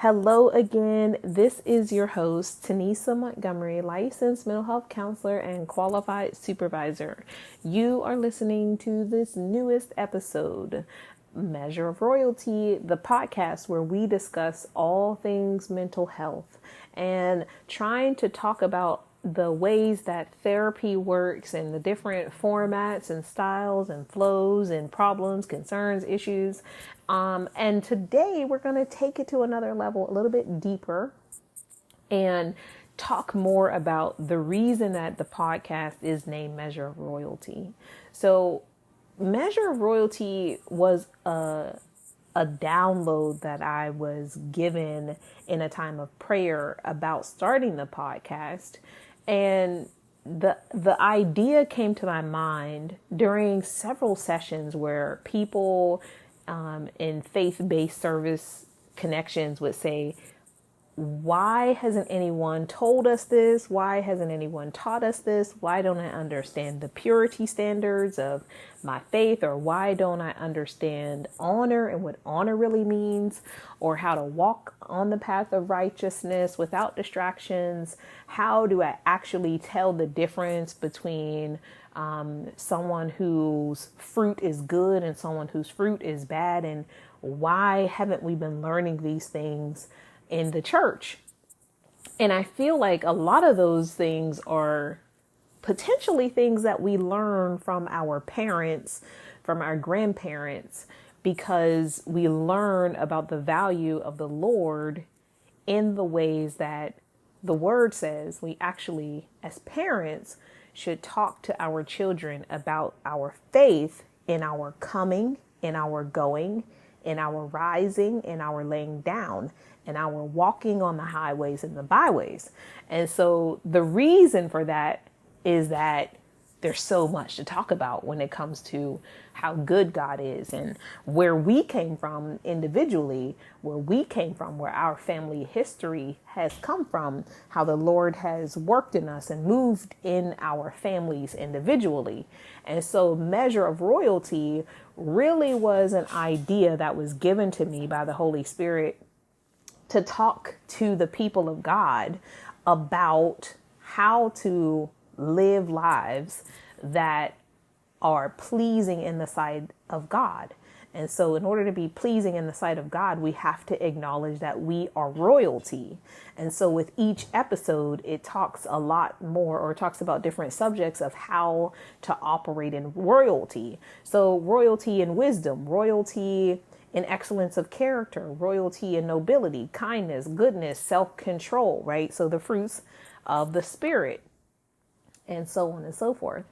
Hello again. This is your host, Tanisa Montgomery, licensed mental health counselor and qualified supervisor. You are listening to this newest episode, Measure of Royalty, the podcast where we discuss all things mental health and trying to talk about the ways that therapy works and the different formats and styles and flows and problems, concerns, issues. And today we're going to take it to another level, a little bit deeper, and talk more about the reason that the podcast is named Measure of Royalty. So Measure of Royalty was a download that I was given in a time of prayer about starting the podcast. And the idea came to my mind during several sessions where people in faith-based service connections would say, why hasn't anyone told us this? Why hasn't anyone taught us this? Why don't I understand the purity standards of my faith? Or why don't I understand honor and what honor really means? Or how to walk on the path of righteousness without distractions? How do I actually tell the difference between someone whose fruit is good and someone whose fruit is bad? And why haven't we been learning these things in the church? And I feel like a lot of those things are potentially things that we learn from our parents, from our grandparents, because we learn about the value of the Lord in the ways that the word says we actually, as parents, should talk to our children about our faith in our coming, in our going, in our rising, in our laying down, and our walking on the highways and the byways. And so the reason for that is that there's so much to talk about when it comes to how good God is and where we came from individually, where our family history has come from, how the Lord has worked in us and moved in our families individually. And so Measure of Royalty really was an idea that was given to me by the Holy Spirit to talk to the people of God about how to live lives that are pleasing in the sight of God. And so in order to be pleasing in the sight of God, we have to acknowledge that we are royalty. And so with each episode, it talks a lot more, or talks about different subjects of how to operate in royalty. So royalty in wisdom, royalty in excellence of character, royalty in nobility, kindness, goodness, self-control, right? So the fruits of the Spirit, and so on and so forth.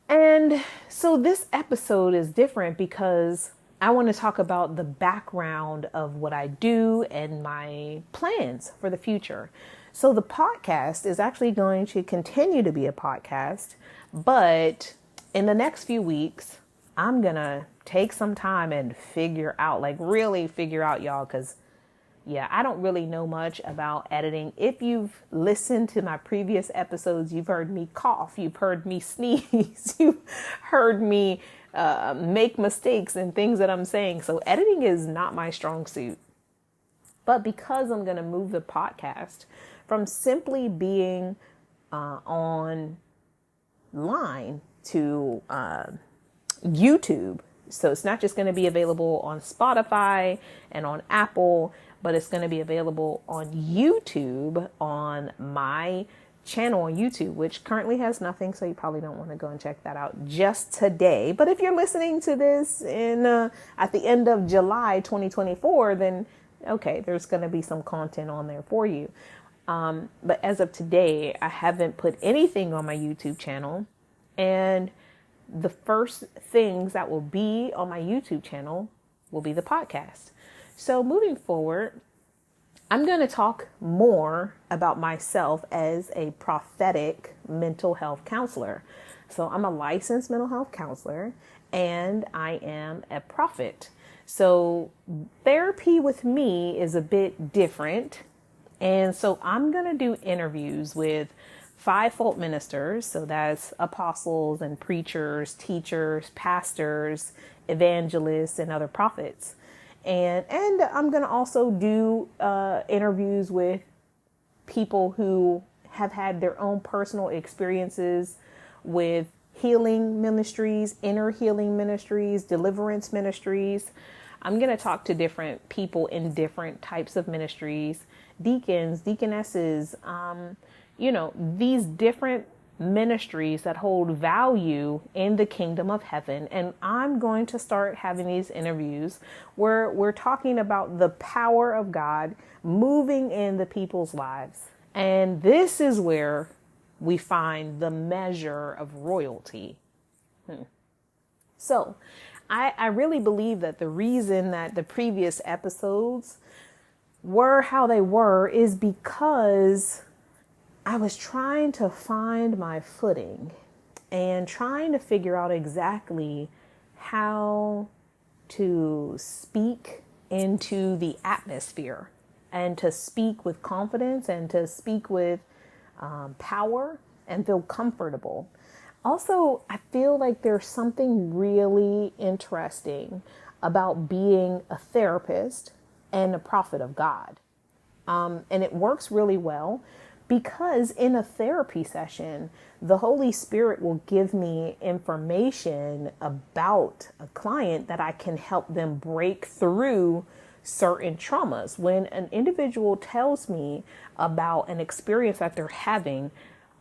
And so this episode is different because I want to talk about the background of what I do and my plans for the future. So the podcast is actually going to continue to be a podcast, but in the next few weeks, I'm going to take some time and really figure out, y'all, because I don't really know much about editing. If you've listened to my previous episodes, you've heard me cough, you've heard me sneeze, you've heard me make mistakes and things that I'm saying. So editing is not my strong suit. But because I'm going to move the podcast from simply being online to YouTube, so it's not just going to be available on Spotify and on Apple, but it's going to be available on YouTube, on my channel on YouTube, which currently has nothing. So you probably don't want to go and check that out just today. But if you're listening to this at the end of July 2024, then okay, there's going to be some content on there for you. But as of today, I haven't put anything on my YouTube channel. And the first things that will be on my YouTube channel will be the podcast. So moving forward, I'm going to talk more about myself as a prophetic mental health counselor. So I'm a licensed mental health counselor and I am a prophet. So therapy with me is a bit different. And so I'm going to do interviews with fivefold ministers. So that's apostles and preachers, teachers, pastors, evangelists, and other prophets. And I'm going to also do interviews with people who have had their own personal experiences with healing ministries, inner healing ministries, deliverance ministries. I'm going to talk to different people in different types of ministries, deacons, deaconesses, these different ministries that hold value in the kingdom of heaven. And I'm going to start having these interviews where we're talking about the power of God moving in the people's lives. And this is where we find the measure of royalty. So I really believe that the reason that the previous episodes were how they were is because I was trying to find my footing and trying to figure out exactly how to speak into the atmosphere and to speak with confidence and to speak with power and feel comfortable. Also, I feel like there's something really interesting about being a therapist and a prophet of God. And it works really well because in a therapy session, the Holy Spirit will give me information about a client that I can help them break through certain traumas. When an individual tells me about an experience that they're having,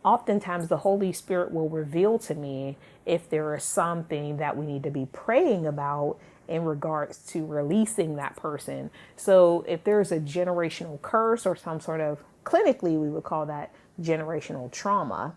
oftentimes the Holy Spirit will reveal to me if there is something that we need to be praying about in regards to releasing that person. So if there's a generational curse or some sort of, clinically, we would call that generational trauma.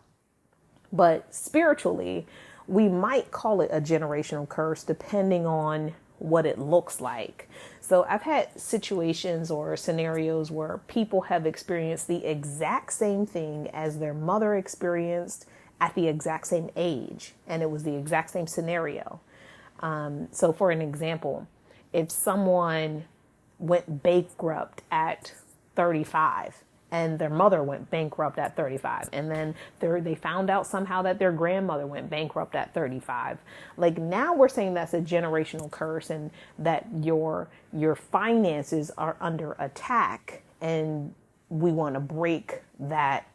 But spiritually, we might call it a generational curse depending on what it looks like. So I've had situations or scenarios where people have experienced the exact same thing as their mother experienced at the exact same age, and it was the exact same scenario. So for an example, if someone went bankrupt at 35 and their mother went bankrupt at 35, and then they found out somehow that their grandmother went bankrupt at 35. Like, now we're saying that's a generational curse and that your finances are under attack, and we want to break that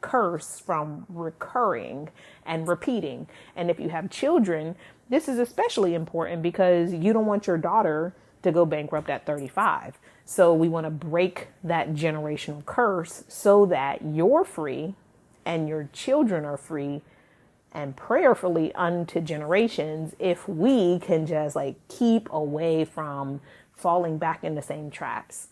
curse from recurring and repeating. And if you have children, this is especially important because you don't want your daughter to go bankrupt at 35. So we want to break that generational curse so that you're free and your children are free and prayerfully unto generations, if we can just keep away from falling back in the same traps.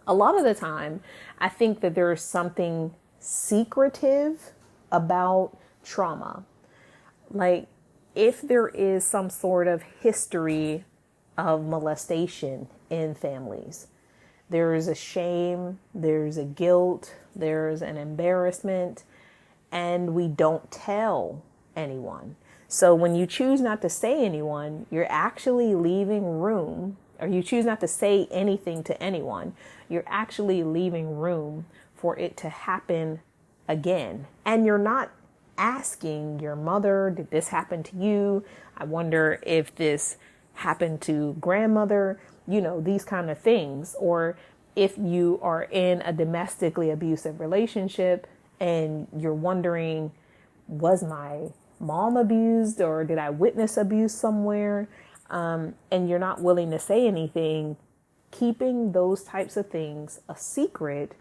A lot of the time, I think that there's something secretive about trauma. Like, if there is some sort of history of molestation in families, there is a shame, there's a guilt, there's an embarrassment, and we don't tell anyone. So when you choose not to say anyone, you're actually leaving room, or you choose not to say anything to anyone, you're actually leaving room for it to happen again. And you're not asking your mother, did this happen to you? I wonder if this happened to grandmother, these kind of things. Or if you are in a domestically abusive relationship and you're wondering, was my mom abused or did I witness abuse somewhere? And you're not willing to say anything, keeping those types of things a secret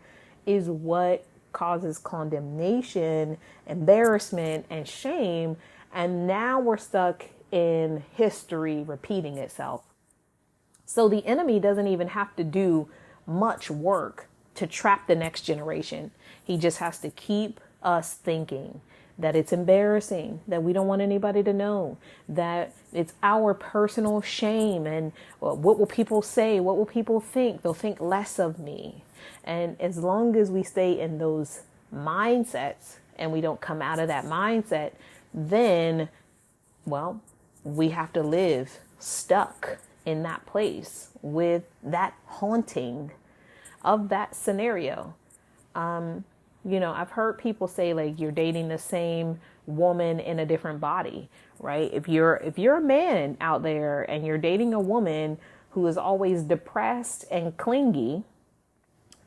is what causes condemnation, embarrassment, and shame. And now we're stuck in history repeating itself. So the enemy doesn't even have to do much work to trap the next generation. He just has to keep us thinking that it's embarrassing, that we don't want anybody to know, that it's our personal shame, and what will people say? What will people think? They'll think less of me. And as long as we stay in those mindsets and we don't come out of that mindset, then, we have to live stuck in that place with that haunting of that scenario. I've heard people say you're dating the same woman in a different body, right? If you're a man out there and you're dating a woman who is always depressed and clingy,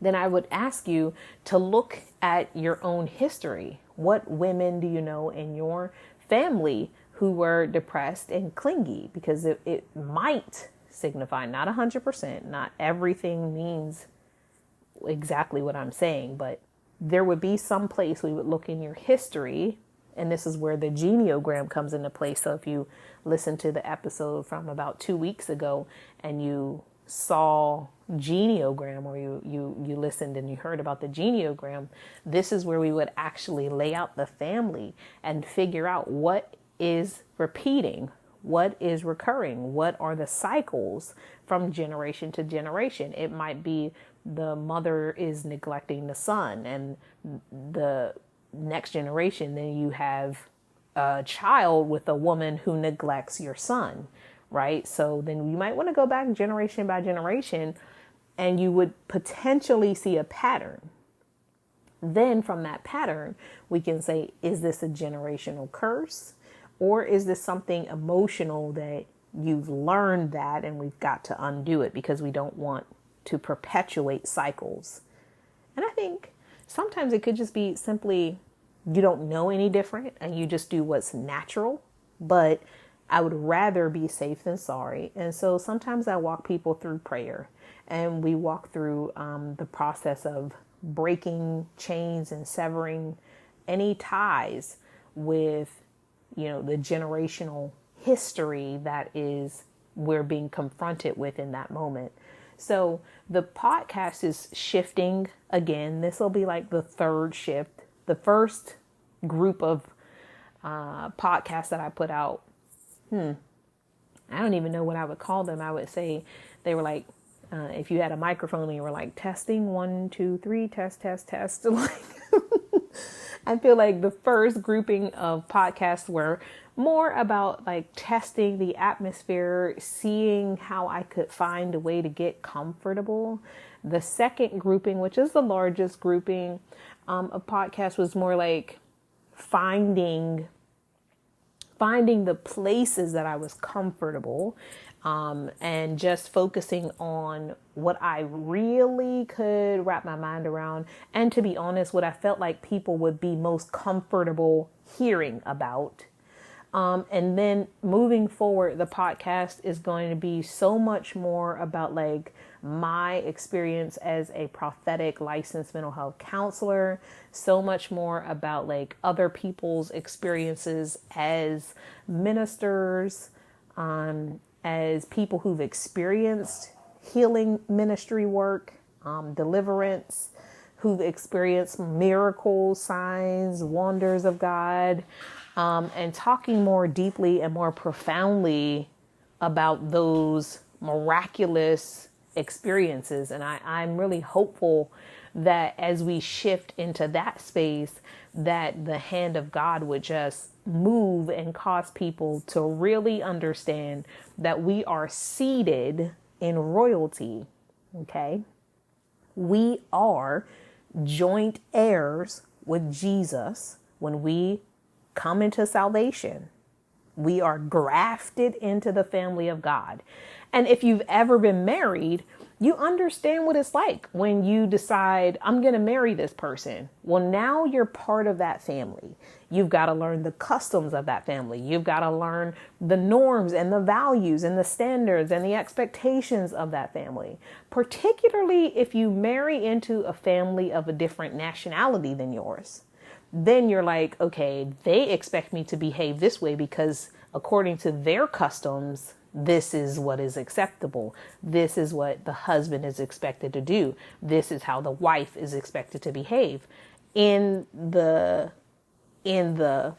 then I would ask you to look at your own history. What women do you know in your family who were depressed and clingy? Because it might signify, not 100%, not everything means exactly what I'm saying, but there would be some place we would look in your history. And this is where the genealogram comes into play. So if you listen to the episode from about 2 weeks ago and you saw genealogram, or you listened and you heard about the genealogram, this is where we would actually lay out the family and figure out what is repeating, what is recurring, what are the cycles from generation to generation. It might be the mother is neglecting the son, and the next generation, then you have a child with a woman who neglects your son, right? So then you might want to go back generation by generation, and you would potentially see a pattern. Then from that pattern, we can say, is this a generational curse? Or is this something emotional that you've learned that and we've got to undo it because we don't want to perpetuate cycles? And I think sometimes it could just be simply you don't know any different and you just do what's natural. But I would rather be safe than sorry. And so sometimes I walk people through prayer, and we walk through the process of breaking chains and severing any ties with, the generational history that is we're being confronted with in that moment. So the podcast is shifting again. This will be like the third shift. The first group of podcasts that I put out, I don't even know what I would call them. I would say they were like, if you had a microphone and you were like testing 1, 2, 3, test. Like, I feel like the first grouping of podcasts were more about like testing the atmosphere, seeing how I could find a way to get comfortable. The second grouping, which is the largest grouping of podcasts, was more like finding the places that I was comfortable, and just focusing on what I really could wrap my mind around. And to be honest, what I felt like people would be most comfortable hearing about. And then moving forward, the podcast is going to be so much more about like my experience as a prophetic licensed mental health counselor, so much more about like other people's experiences as ministers, as people who've experienced healing ministry work, deliverance, who've experienced miracles, signs, wonders of God, and talking more deeply and more profoundly about those miraculous experiences. And I'm really hopeful that as we shift into that space, that the hand of God would just move and cause people to really understand that we are seated in royalty. Okay. We are joint heirs with Jesus when we come into salvation. We are grafted into the family of God. And if you've ever been married, you understand what it's like when you decide, I'm going to marry this person. Well, now you're part of that family. You've got to learn the customs of that family. You've got to learn the norms and the values and the standards and the expectations of that family. Particularly if you marry into a family of a different nationality than yours. Then you're like, okay, they expect me to behave this way because according to their customs, this is what is acceptable. This is what the husband is expected to do. This is how the wife is expected to behave in the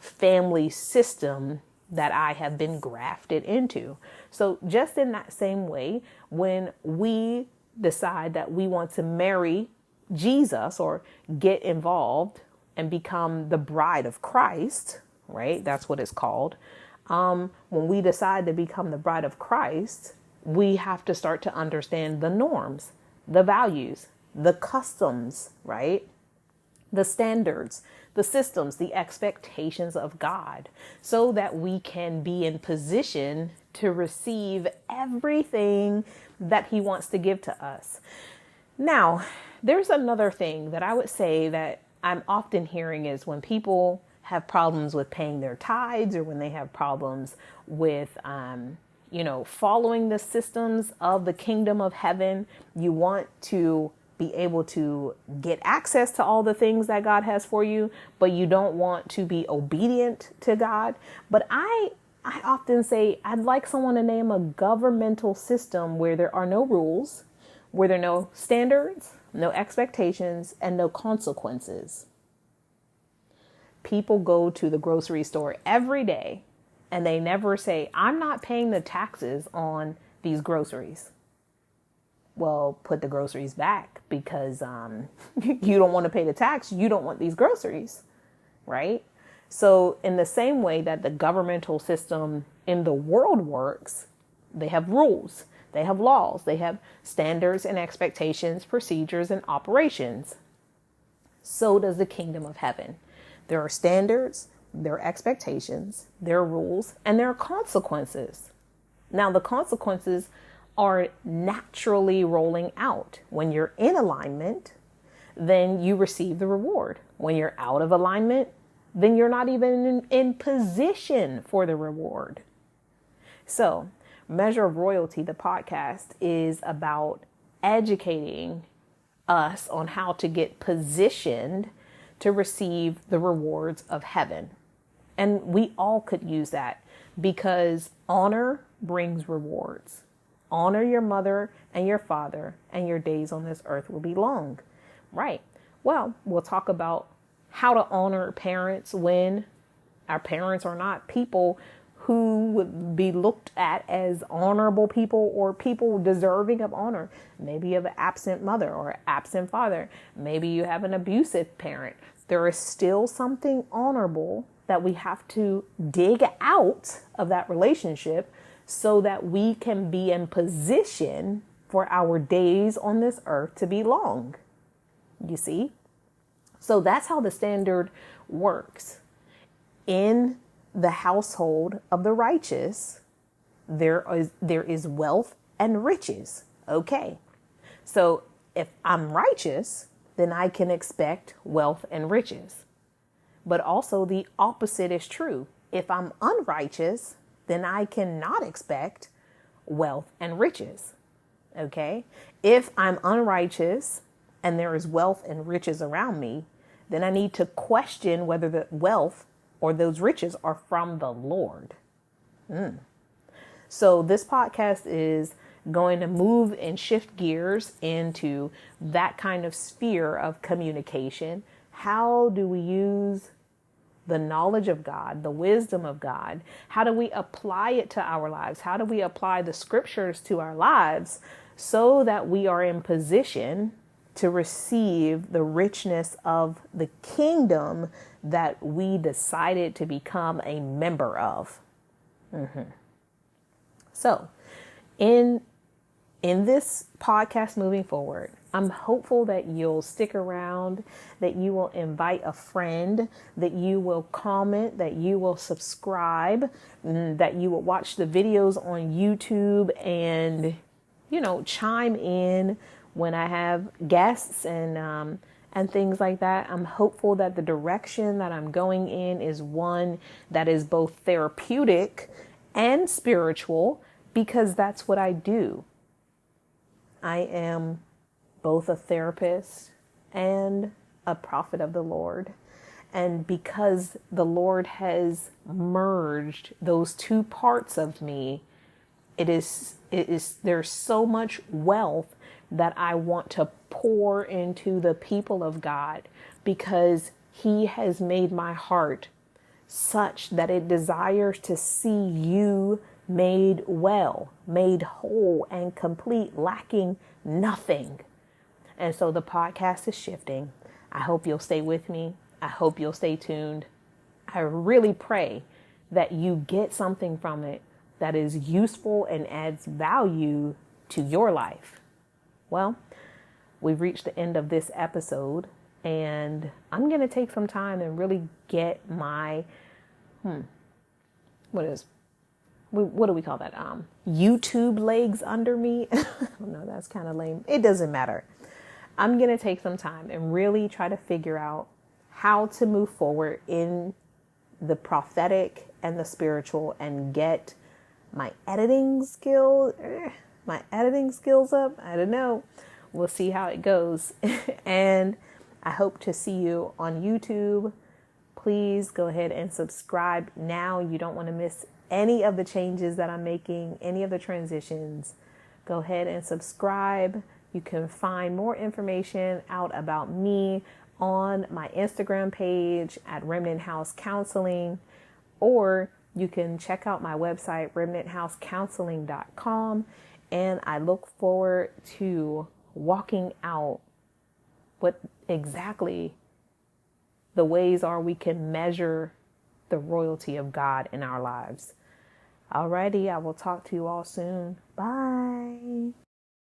family system that I have been grafted into. So just in that same way, when we decide that we want to marry Jesus or get involved and become the bride of Christ, right? That's what it's called. When we decide to become the bride of Christ, we have to start to understand the norms, the values, the customs, right? The standards, the systems, the expectations of God, so that we can be in position to receive everything that he wants to give to us. Now, there's another thing that I would say that I'm often hearing is when people have problems with paying their tithes, or when they have problems with, following the systems of the kingdom of heaven. You want to be able to get access to all the things that God has for you, but you don't want to be obedient to God. But I often say I'd like someone to name a governmental system where there are no rules, where there are no standards, no expectations, and no consequences. People go to the grocery store every day and they never say, I'm not paying the taxes on these groceries. Well, put the groceries back, because you don't want to pay the tax. You don't want these groceries, right? So in the same way that the governmental system in the world works, they have rules, they have laws, they have standards and expectations, procedures and operations. So does the kingdom of heaven. There are standards, there are expectations, there are rules, and there are consequences. Now, the consequences are naturally rolling out. When you're in alignment, then you receive the reward. When you're out of alignment, then you're not even in position for the reward. So, Measure of Royalty, the podcast, is about educating us on how to get positioned to receive the rewards of heaven. And we all could use that, because honor brings rewards. Honor your mother and your father, and your days on this earth will be long. Right. Well, we'll talk about how to honor parents when our parents are not people who would be looked at as honorable people, or people deserving of honor. Maybe you have an absent mother or absent father. Maybe you have an abusive parent. There is still something honorable that we have to dig out of that relationship, so that we can be in position for our days on this earth to be long. You see? So that's how the standard works. In the household of the righteous, there is wealth and riches. Okay. So if I'm righteous, then I can expect wealth and riches. But also the opposite is true. If I'm unrighteous, then I cannot expect wealth and riches. Okay? If I'm unrighteous and there is wealth and riches around me, then I need to question whether the wealth or those riches are from the Lord. So this podcast is going to move and shift gears into that kind of sphere of communication. How do we use the knowledge of God, the wisdom of God? How do we apply it to our lives? How do we apply the scriptures to our lives so that we are in position to receive the richness of the kingdom that we decided to become a member of? So in this podcast moving forward, I'm hopeful that you'll stick around, that you will invite a friend, that you will comment, that you will subscribe, that you will watch the videos on YouTube and, chime in when I have guests and things like that. I'm hopeful that the direction that I'm going in is one that is both therapeutic and spiritual, because that's what I do. I am both a therapist and a prophet of the Lord. And because the Lord has merged those two parts of me, there's so much wealth that I want to pour into the people of God, because He has made my heart such that it desires to see you made well, made whole and complete, lacking nothing. And so the podcast is shifting. I hope you'll stay with me. I hope you'll stay tuned. I really pray that you get something from it that is useful and adds value to your life. Well, we've reached the end of this episode, and I'm going to take some time and really get my, what do we call that? YouTube legs under me. I don't know. That's kind of lame. It doesn't matter. I'm going to take some time and really try to figure out how to move forward in the prophetic and the spiritual and get my editing skills up. I don't know. We'll see how it goes. And I hope to see you on YouTube. Please go ahead and subscribe now. You don't want to miss any of the changes that I'm making, any of the transitions. Go ahead and subscribe. You can find more information out about me on my Instagram page at Remnant House Counseling, or you can check out my website, remnanthousecounseling.com. And I look forward to walking out what exactly the ways are we can measure the royalty of God in our lives. Alrighty, I will talk to you all soon. Bye.